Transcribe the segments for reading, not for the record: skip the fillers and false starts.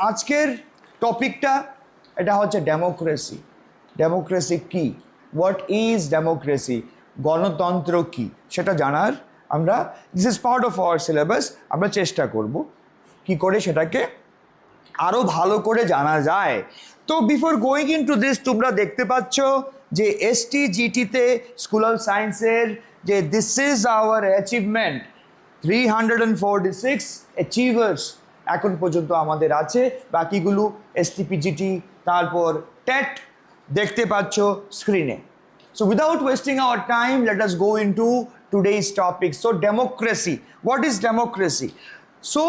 আজকের টপিকটা এটা হচ্ছে ডেমোক্রেসি। ডেমোক্রেসি কি, হোয়াট ইজ ডেমোক্রেসি, গণতন্ত্র কি সেটা জানার আমরা this is part of our syllabus. আমরা চেষ্টা করব কি করে সেটাকে আরও ভালো করে জানা যায়। তো before going in to this, তোমরা দেখতে পাচ্ছ যে STGTতে স্কুল অফ সায়েন্সের যে this is our achievement 346 achievers এখন পর্যন্ত আমাদের আছে। বাকিগুলো STPGT তারপর টেট দেখতে পাচ্ছ স্ক্রিনে। So without wasting our time, let us go into today's topic. So democracy, what is democracy? So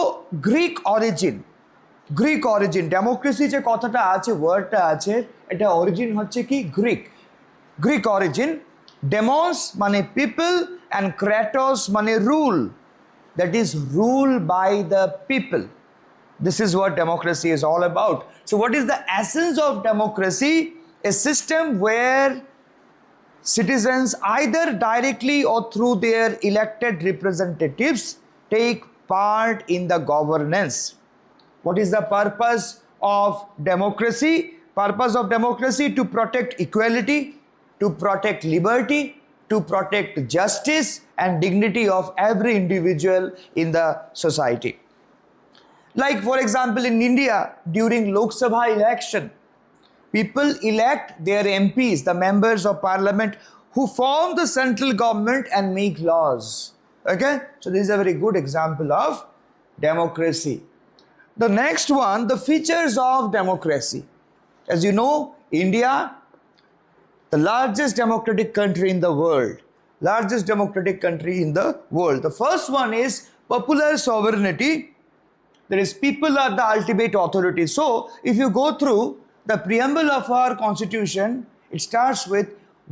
Greek origin, democracy যে কথাটা আছে, ওয়ার্ডটা আছে, এটা অরিজিন হচ্ছে কি গ্রিক অরিজিন। ডেমোস মানে পিপল অ্যান্ড ক্র্যাটোস মানে rule, that is rule by the people. This is what democracy is all about. So what is the essence of democracy? A system where citizens either directly or through their elected representatives take part in the governance. What is the purpose of democracy? Purpose of democracy to protect equality, to protect liberty, to protect justice and dignity of every individual in the society. Like for example in India, during Lok Sabha election, people elect their MPs, the members of parliament, who form the central government and make laws. Okay? So this is a very good example of democracy. The next one, the features of democracy. As you know, India, the largest democratic country in the world. The first one is popular sovereignty. That is, people are the ultimate authority. So, if you go through the preamble of our constitution, it starts with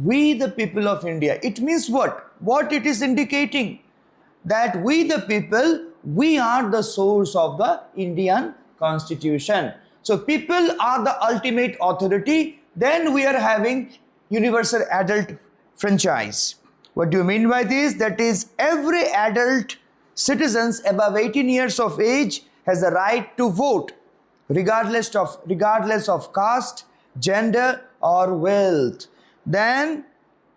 we the people of India. It means what? What it is indicating? That we the people, we are the source of the Indian constitution. So, people are the ultimate authority. Then we are having universal adult franchise. What do you mean by this? That is, every adult citizens above 18 years of age has the right to vote, regardless of caste, gender or wealth. Then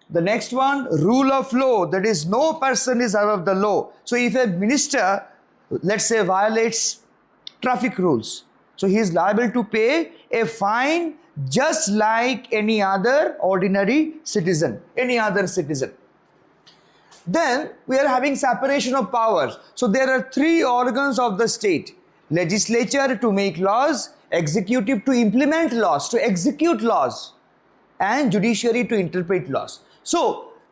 the next one, rule of law, that is no person is above the law. So if a minister, let's say, violates traffic rules, so he is liable to pay a fine just like any other ordinary citizen, Then we are having separation of powers. So there are three organs of the state: legislature to make laws, executive to implement laws, to execute laws, and judiciary to interpret laws. So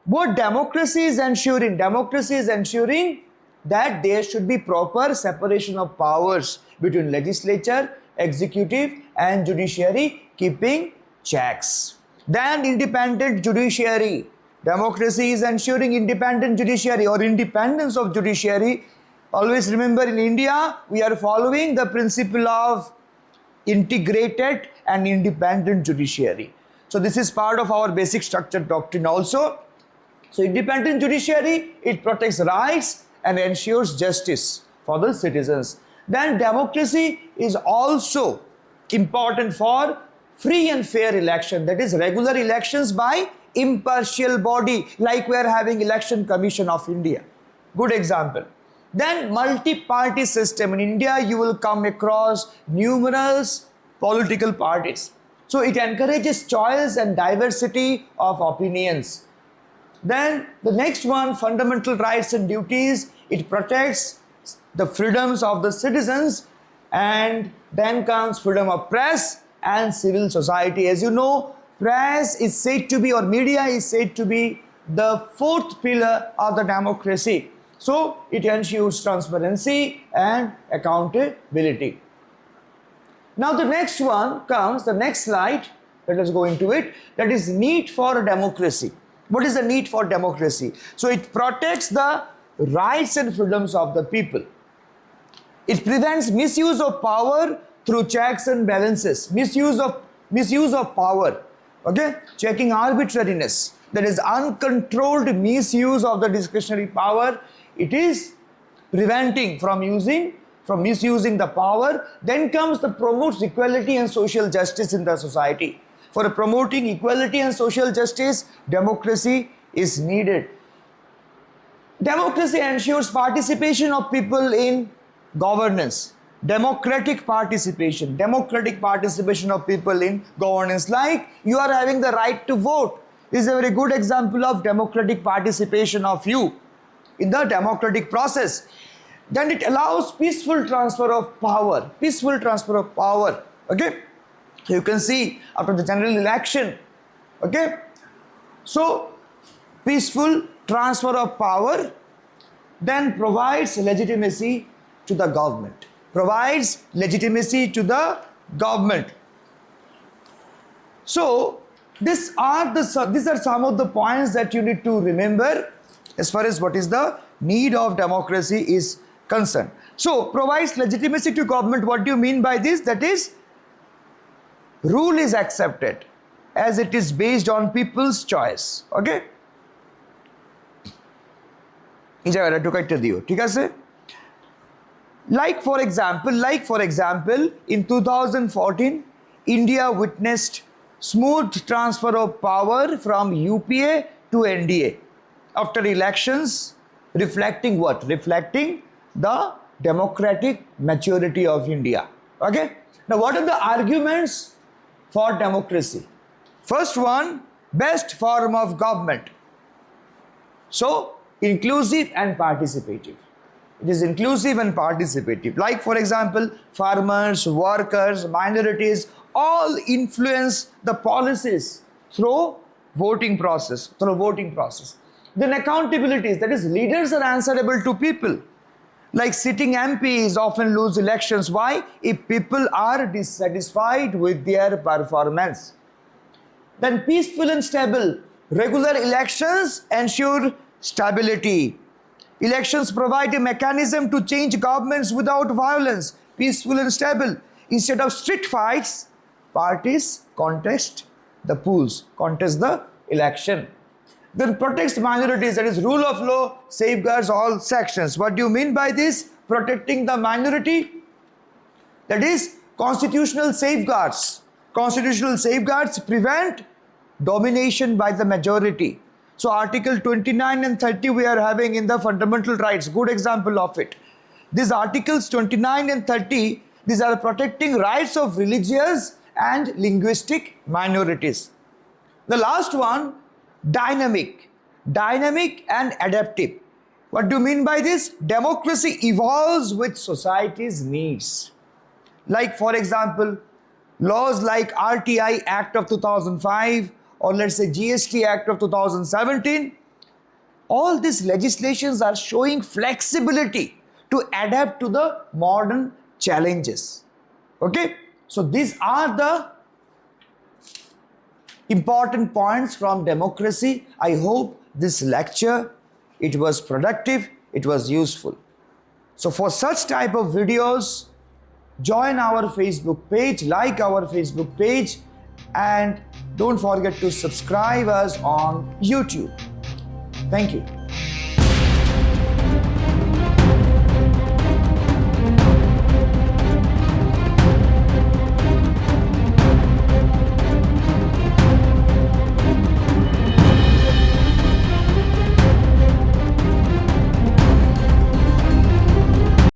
what democracy is ensuring? Democracy is ensuring that there should be proper separation of powers between legislature, executive and judiciary, keeping checks. Then independent judiciary. Democracy is ensuring independent judiciary or independence of judiciary. Always remember, in India, we are following the principle of integrated and independent judiciary. So this is part of our basic structure doctrine also. So independent judiciary, it protects rights and ensures justice for the citizens. Then democracy is also important for free and fair election, that is regular elections by impartial body, like we are having Election Commission of India. Good example. Then multi-party system. In India, you will come across numerous political parties. So it encourages choice and diversity of opinions. Then the next one, fundamental rights and duties. It protects the freedoms of the citizens. And then comes freedom of press and civil society. As you know, press is said to be, or media is said to be, the fourth pillar of the democracy. So it ensures transparency and accountability. Now the next one comes, the next slide, let us go into it, that is need for democracy. What is the need for democracy? So it protects the rights and freedoms of the people. It prevents misuse of power through checks and balances. Misuse of power, okay? Checking arbitrariness, that is uncontrolled misuse of the discretionary power. It is preventing from using from misusing the power. Then comes the promotes equality and social justice in the society. For promoting equality and social justice, democracy is needed. Democracy ensures participation of people in governance. Democratic participation of people in governance. Like you are having the right to vote. This is a very good example of democratic participation of you in the democratic process. Then it allows peaceful transfer of power. Okay. You can see after the general election. Okay. So peaceful transfer of power then provides legitimacy to the government. So these are some of the points that you need to remember as far as what is the need of democracy is concerned. So provides legitimacy to government. What do you mean by this? That is, rule is accepted as it is based on people's choice. Okay. Like for example, in 2014, India witnessed smooth transfer of power from UPA to NDA after elections, reflecting what? Reflecting the democratic maturity of India. Okay. Now, what are the arguments for democracy? First one, best form of government. So, inclusive and participative. It is inclusive and participative. Like for example, farmers, workers, minorities, all influence the policies through voting process. Then accountabilities, that is, leaders are answerable to people. Like sitting MPs often lose elections. Why? If people are dissatisfied with their performance. Then peaceful and stable. Regular elections ensure stability. Elections provide a mechanism to change governments without violence. Peaceful and stable. Instead of strict fights, parties contest the election. Then protects minorities, that is, rule of law safeguards all sections. What do you mean by this? Protecting the minority, that is, constitutional safeguards. Constitutional safeguards prevent domination by the majority. So Article 29 and 30 we are having in the fundamental rights. Good example of it. These articles 29 and 30, these are protecting rights of religious and linguistic minorities. The last one, dynamic and adaptive. What do you mean by this? Democracy evolves with society's needs. Like for example, laws like RTI Act of 2005 or let's say GST Act of 2017, all these legislations are showing flexibility to adapt to the modern challenges. Okay, so these are the important points from democracy. I hope this lecture, it was productive, it was useful. So for such type of videos, join our Facebook page, like our Facebook page, and don't forget to subscribe us on YouTube. Thank you.